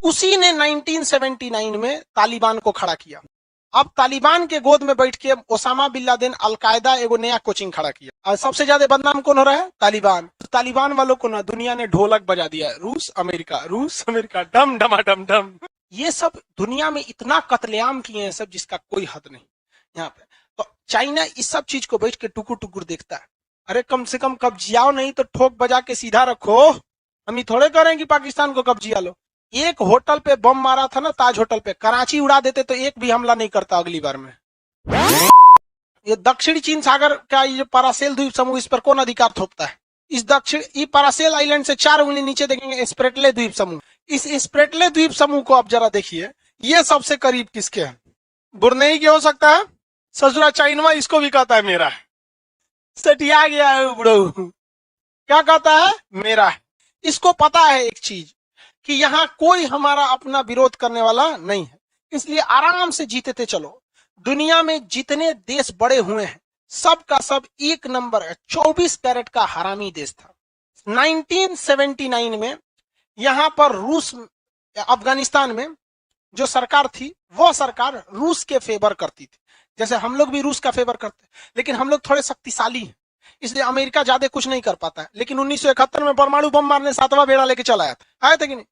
उसी ने 1979 में तालिबान को खड़ा किया। अब तालिबान के गोद में बैठ के ओसामा बिन लादेन अलकायदा एगो नया कोचिंग खड़ा किया। और सबसे ज्यादा बदनाम कौन हो रहा है? तालिबान। तालिबान वालों को ना दुनिया ने ढोलक बजा दिया, रूस अमेरिका डम डमा डम डम। ये सब दुनिया में इतना कत्लेआम किए हैं सब, जिसका कोई हद नहीं यहाँ पे। तो चाइना इस सब चीज को बैठ के टुकुर टुकुर देखता है। अरे कम से कम कब्जियाओ नहीं तो ठोक बजा के सीधा रखो। हम ही थोड़े करें कि पाकिस्तान को कब्जिया लो। एक होटल पे बम मारा था ना, ताज होटल पे, कराची उड़ा देते तो एक भी हमला नहीं करता अगली बार में। ये दक्षिणी चीन सागर का ये पारासेल द्वीप समूह, इस पर कौन अधिकार थोपता है? इस दक्षिण पारासेल आइलैंड से 4 उंगली नीचे देखेंगे स्प्रेटले द्वीप समूह। इस स्प्रेटले द्वीप समूह को आप जरा देखिए, ये सबसे करीब किसके है? बुरनेई के हो सकता है। ससुरा चाइनवा इसको भी कहता है मेरा है। सटिया गया है बुढ़ऊ, क्या कहता है? मेरा है। इसको पता है एक चीज, कि यहाँ कोई हमारा अपना विरोध करने वाला नहीं है, इसलिए आराम से जीते चलो। दुनिया में जितने देश बड़े हुए हैं सब का सब एक नंबर है। 24 कैरेट का हरामी देश था। 1979 में यहाँ पर रूस, अफगानिस्तान में जो सरकार थी वो सरकार रूस के फेवर करती थी। जैसे हम लोग भी रूस का फेवर करते हैं, लेकिन हम लोग थोड़े शक्तिशाली हैं, इसलिए अमेरिका ज्यादा कुछ नहीं कर पाता है। लेकिन 1971 में परमाणु बम मारने 7वां बेड़ा लेके चला आया था, आए थे कि नहीं?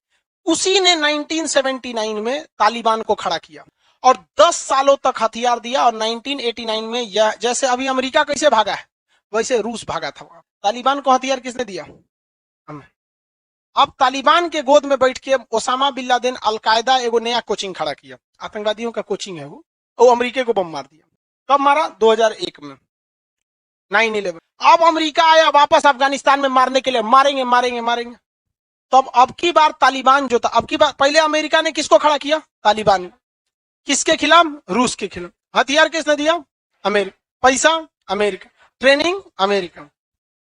उसी ने 1979 में तालिबान को खड़ा किया और 10 सालों तक हथियार दिया। और 1989 में यह, जैसे अभी अमेरिका कैसे भागा है वैसे रूस भागा था। तालिबान को हथियार किसने दिया? हमें। अब तालिबान के गोद में बैठ के ओसामा बिन लादेन अलकायदा एगो नया कोचिंग खड़ा किया। आतंकवादियों का कोचिंग है वो अमेरिका को बम मार दिया। कब मारा? 2001 में, 9/11। अब अमेरिका आया वापस अफगानिस्तान में मारने के लिए, मारेंगे। तब अब की बार तालिबान जो था, अब की बार, पहले अमेरिका ने किसको खड़ा किया? तालिबान। किसके खिलाफ? रूस के खिलाफ। हथियार किसने दिया? अमेरिका। पैसा? अमेरिका। ट्रेनिंग? अमेरिका।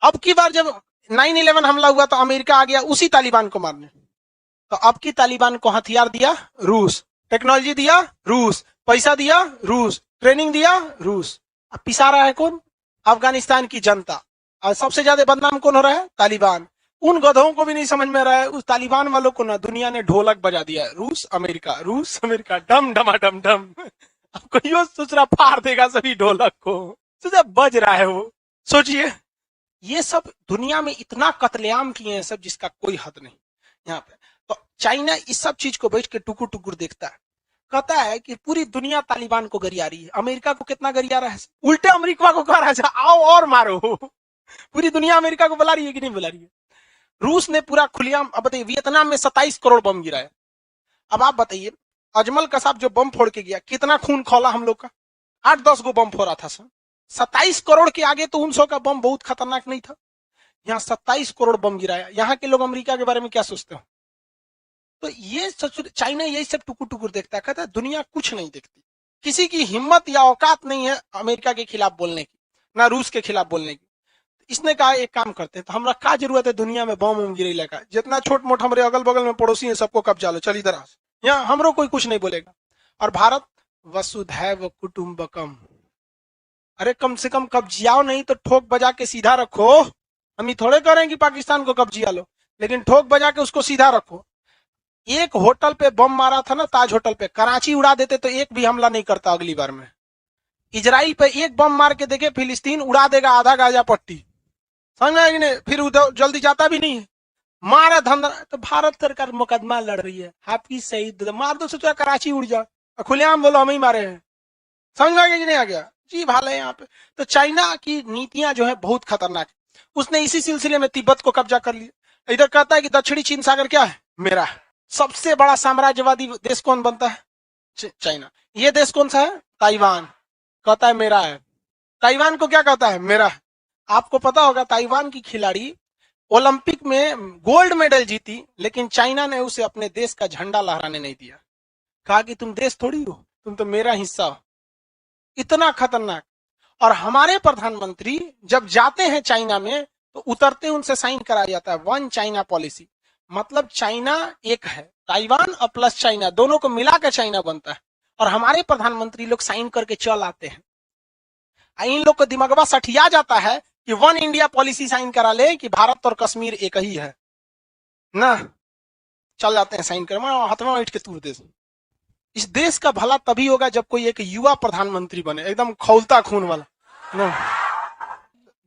अब की बार जब 9/11 हमला हुआ तो अमेरिका आ गया उसी तालिबान को मारने। तो अब की तालिबान को हथियार दिया रूस, टेक्नोलॉजी दिया रूस, पैसा दिया रूस, ट्रेनिंग दिया रूस। अब पिसा रहा है कौन? अफगानिस्तान की जनता। और सबसे ज्यादा बदनाम कौन हो रहा है? तालिबान। उन गधों को भी नहीं समझ में रहा है, उस तालिबान वालों को ना दुनिया ने ढोलक बजा दिया है, रूस अमेरिका डम डमा डम डम। अब कोई सोच रहा फाड़ देगा सभी ढोलक को, सोचा बज रहा है वो। सोचिए, ये सब दुनिया में इतना कत्लेआम किए हैं सब, जिसका कोई हद नहीं यहाँ पे। तो चाइना इस सब चीज को बैठ के टुकुर टुकुर देखता है, कहता है कि पूरी दुनिया तालिबान को गरिया रही है। अमेरिका को कितना गरिया रहा है? उल्टे अमेरिका को कह रहा है आओ और मारो। पूरी दुनिया अमेरिका को बुला रही है कि नहीं बुला रही है? रूस ने पूरा खुलेआम, अब बताइए, वियतनाम में 27 करोड़ बम गिराया। अब आप बताइए, अजमल कसाब जो बम फोड़ के गया, कितना खून खौला हम लोग का? 8-10 गो बम फोड़ा था सर। 27 करोड़ के आगे तो 900 का बम बहुत खतरनाक नहीं था। यहाँ 27 करोड़ बम गिराया। यहाँ के लोग अमेरिका के बारे में क्या सोचते हो? तो ये चाइना यही सब टुकुर टुकुर देखता है, कहता है दुनिया कुछ नहीं देखती। किसी की हिम्मत या औकात नहीं है अमेरिका के खिलाफ बोलने की, ना रूस के खिलाफ बोलने की। इसने कहा एक काम करते हैं, तो हमरा क्या जरूरत है दुनिया में बम गिरे का? जितना छोट मोट हमारे अगल बगल में पड़ोसी है सबको कब्जा लो, चल इधर आ, यहाँ हमरो कोई कुछ नहीं बोलेगा। और भारत वसुधैव कुटुंबकम। अरे कम से कम कब्जियाओ नहीं तो ठोक बजा के सीधा रखो। हम ही थोड़े करें कि पाकिस्तान को कब्जिया लो, लेकिन ठोक बजा के उसको सीधा रखो। एक होटल पे बम मारा था ना, ताज होटल पे, कराची उड़ा देते तो एक भी हमला नहीं करता अगली बार में। इजराइल पे एक बम मार के देखे, फिलिस्तीन उड़ा देगा आधा गाजा पट्टी, समझ में आएगी नहीं? फिर उधर जल्दी जाता भी नहीं है, मारा धंधा। तो भारत सरकार मुकदमा लड़ रही है, हाफिज सईद मार दो, सोचा कराची उड़ जा, खुलेआम बोलो हम ही मारे हैं। समझ में आ गया कि नहीं आ गया? जी भाले यहाँ पे। तो चाइना की नीतियां जो है बहुत खतरनाक है। उसने इसी सिलसिले में तिब्बत को कब्जा कर लिया। इधर कहता है कि दक्षिणी चीन सागर क्या है? मेरा है। सबसे बड़ा साम्राज्यवादी देश कौन बनता है? चाइना। ये देश कौन सा है? ताइवान। कहता है मेरा है। ताइवान को क्या कहता है? मेरा है। आपको पता होगा ताइवान की खिलाड़ी ओलंपिक में गोल्ड मेडल जीती, लेकिन चाइना ने उसे अपने देश का झंडा लहराने नहीं दिया। कहा कि तुम देश थोड़ी हो, तुम तो मेरा हिस्सा हो। इतना खतरनाक। और हमारे प्रधानमंत्री जब जाते हैं चाइना में तो उतरते उनसे साइन कराया जाता है वन चाइना पॉलिसी। मतलब चाइना एक है, ताइवान और प्लस चाइना दोनों को मिलाकर चाइना बनता है। और हमारे प्रधानमंत्री लोग साइन करके चल आते हैं। इन लोग को दिमागवा सठिया जाता है कि वन इंडिया पॉलिसी साइन करा ले कि भारत और कश्मीर एक ही है ना। चल जाते हैं साइन कर, हाथवा उठ के तूर देश। इस देश का भला तभी होगा जब कोई एक युवा प्रधानमंत्री बने, एकदम खौलता खून वाला ना।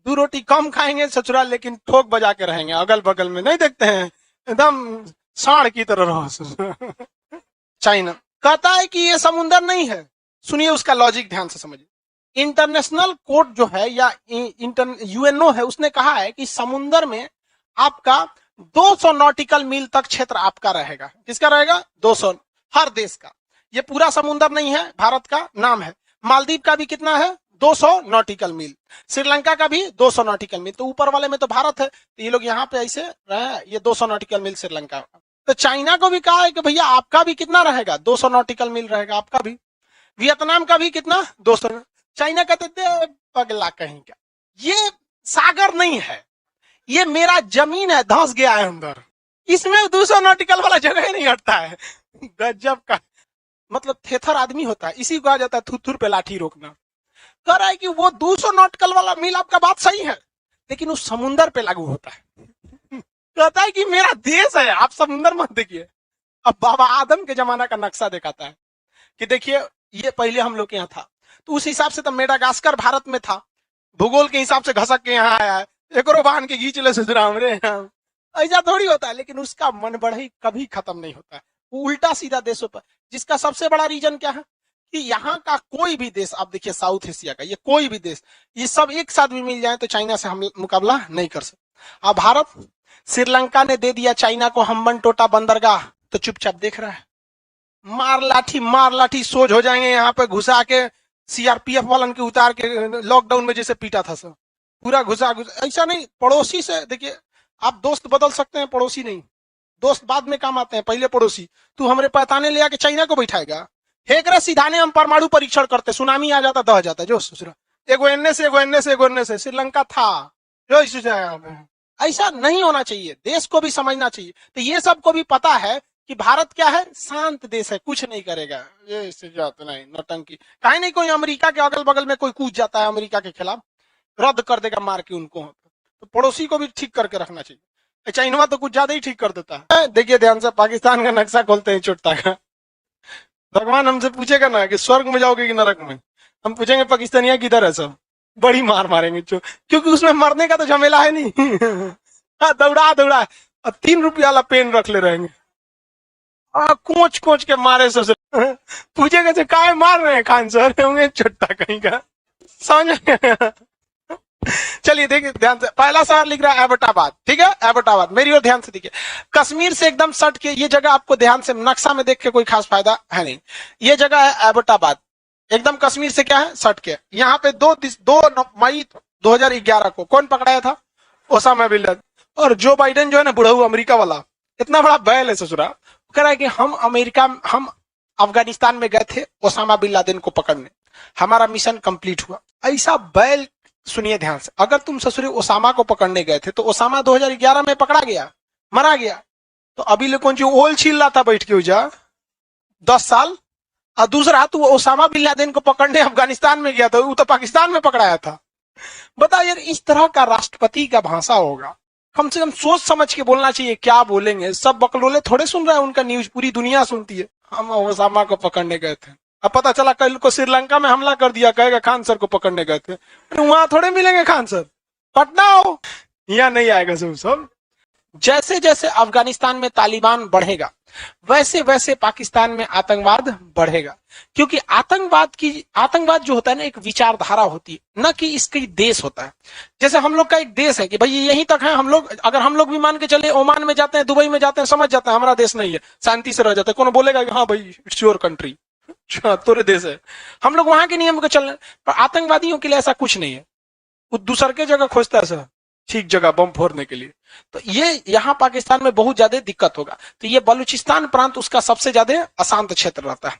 2 रोटी कम खाएंगे ससुराल, लेकिन ठोक बजा के रहेंगे, अगल बगल में नहीं देखते हैं, एकदम सांड की तरह रहो। चाइना कहता है कि ये समुंदर नहीं है। सुनिए उसका लॉजिक ध्यान से समझिए। इंटरनेशनल कोर्ट जो है या यूएनओ है, उसने कहा है कि समुंदर में आपका 200 नॉटिकल मील तक क्षेत्र आपका रहेगा। किसका रहेगा? 200, हर देश का। ये पूरा समुंदर नहीं है, भारत का नाम है। मालदीव का भी कितना है? 200 नॉटिकल मील। श्रीलंका का भी 200 नॉटिकल मील। तो ऊपर वाले में तो भारत है, तो ये लोग यहाँ पे ऐसे रहे, ये 200 नॉटिकल मील श्रीलंका का। तो चाइना को भी कहा है कि भैया आपका भी कितना रहेगा? 200 नॉटिकल मील रहेगा आपका भी। वियतनाम का भी कितना? 200। चाइना कहते थे पगला कहीं का, ये सागर नहीं है, ये मेरा जमीन है, धंस गया है अंदर, इसमें 200 नॉटिकल वाला जगह ही नहीं हटता है। गजब का मतलब थेथर आदमी होता है, इसी को कहा जाता है थुथुर पे लाठी रोकना। कह रहा है कि वो 200 नॉटिकल वाला मील आपका बात सही है, लेकिन उस समुंदर पे लागू होता है। कहता है कि मेरा देश है, आप समुंदर मत देखिए। अब बाबा आदम के जमाना का नक्शा दिखाता है कि देखिए ये पहले हम लोग के यहाँ था, तो उस हिसाब से तो मेडागास्कर भारत में था, भूगोल के हिसाब से घसक के यहाँ आया है, एक बांध के घींच ले ससुराम रे। ऐसा थोड़ी होता है, लेकिन उसका मन बढ़ई कभी खत्म नहीं होता है, वो उल्टा सीधा देशों पर। जिसका सबसे बड़ा रीजन क्या है कि यहाँ का कोई भी देश, आप देखिए साउथ एशिया का ये कोई भी देश, ये सब एक साथ भी मिल जाए तो चाइना से हम मुकाबला नहीं कर सकते। अब भारत, श्रीलंका ने दे दिया चाइना को हम्बन टोटा बंदरगाह, तो चुपचाप देख रहा है। मार लाठी सोच हो जाएंगे, यहाँ पे घुसा के सीआरपीएफ वालन के उतार के लॉकडाउन में जैसे पीटा था सब, पूरा घुसा। ऐसा नहीं, पड़ोसी से देखिए, आप दोस्त बदल सकते हैं, पड़ोसी नहीं। दोस्त बाद में काम आते हैं, पहले पड़ोसी। तू हमारे पैताने ले आके चाइना को बैठाएगा? हेक रे सीधाने हम परमाणु परीक्षण करते, सुनामी आ जाता, दह जाता जो ससुरा। एगो एन्ने से श्रीलंका था जो ऐसा नहीं होना चाहिए, देश को भी समझना चाहिए। तो ये सबको भी पता है कि भारत क्या है, शांत देश है, कुछ नहीं करेगा, ये इससे जाता नहीं नौटंकी। कहीं नहीं कोई अमेरिका के अगल बगल में कोई कूद जाता है अमेरिका के खिलाफ, रद्द कर देगा मार के उनको। तो पड़ोसी को भी ठीक करके रखना चाहिए। चाइना तो कुछ ज्यादा ही ठीक कर देता है। देखिए ध्यान से, पाकिस्तान का नक्शा खोलते हैं चोटता का। भगवान हमसे पूछेगा ना कि स्वर्ग में जाओगे कि नरक में, हम पूछेंगे पाकिस्तानिया किधर है, सब बड़ी मार मारेंगे, क्योंकि उसमें मरने का तो झमेला है नहीं। हाँ, दौड़ा 3 रुपया वाला पेन रख ले रहेंगे, कोच के मारे ससुर। पूछेगा से काय मार रहे हैं खान सर, होंगे छोटा कहीं का, समझ। चलिए देखिए ध्यान से, पहला सवाल लिख रहा है एबटाबाद, ठीक है, एबटाबाद। मेरी ओर ध्यान से देखिए, कश्मीर से एकदम सट के ये जगह, आपको ध्यान से नक्शा में देख के कोई खास फायदा है नहीं। ये जगह है एबटाबाद, एकदम कश्मीर से क्या है, सट के। यहाँ पे 2 मई 2011 को कौन पकड़ाया था? Osama bin Laden. और जो बाइडेन जो है ना, बुढ़ऊ अमेरिका वाला, इतना बड़ा बैल है ससुरा, कह रहा है कि हम अफगानिस्तान में गए थे ओसामा बिन लादेन को पकड़ने, हमारा मिशन कंप्लीट हुआ। ऐसा बैल, सुनिए ध्यान से, अगर तुम ससुरे ओसामा को पकड़ने गए थे तो ओसामा 2011 में पकड़ा गया, मरा गया, तो अभी लोग कौन सी ओल छील रहा था बैठ के उजा 10 साल। और दूसरा, तू ओसामा बिन लादेन को पकड़ने अफगानिस्तान में गया था, वो तो पाकिस्तान में पकड़ाया था। बता यार, इस तरह का राष्ट्रपति का भाषा होगा, कम से कम सोच समझ के बोलना चाहिए, क्या बोलेंगे। सब बकलोले थोड़े सुन रहे हैं उनका न्यूज, पूरी दुनिया सुनती है। हम ओसामा को पकड़ने गए थे, अब पता चला कल को श्रीलंका में हमला कर दिया, कहेगा खान सर को पकड़ने गए थे। वहां थोड़े मिलेंगे खान सर, पटना हो, यहाँ नहीं आएगा सब। जैसे जैसे अफगानिस्तान में तालिबान बढ़ेगा, वैसे वैसे पाकिस्तान में आतंकवाद बढ़ेगा। क्योंकि आतंकवाद जो होता है ना, एक विचारधारा होती है, न कि इसकी देश होता है। जैसे हम लोग का एक देश है कि भाई यहीं तक है, हम लोग अगर हम लोग भी मान के चले ओमान में जाते हैं, दुबई में जाते हैं, समझ जाते हैं हमारा देश नहीं है, शांति से रह जाते हैं। कौन बोलेगा कि हाँ भाई इट्स योर कंट्री, तोरे देश है, हम लोग वहां के नियम को चल रहे हैं। पर आतंकवादियों के लिए ऐसा कुछ नहीं है, वो दूसर के जगह खोजता है सर, ठीक जगह बम फोड़ने के लिए। तो ये यहाँ पाकिस्तान में बहुत ज्यादा दिक्कत होगा। तो ये बलूचिस्तान प्रांत उसका सबसे ज्यादा अशांत क्षेत्र रहता है।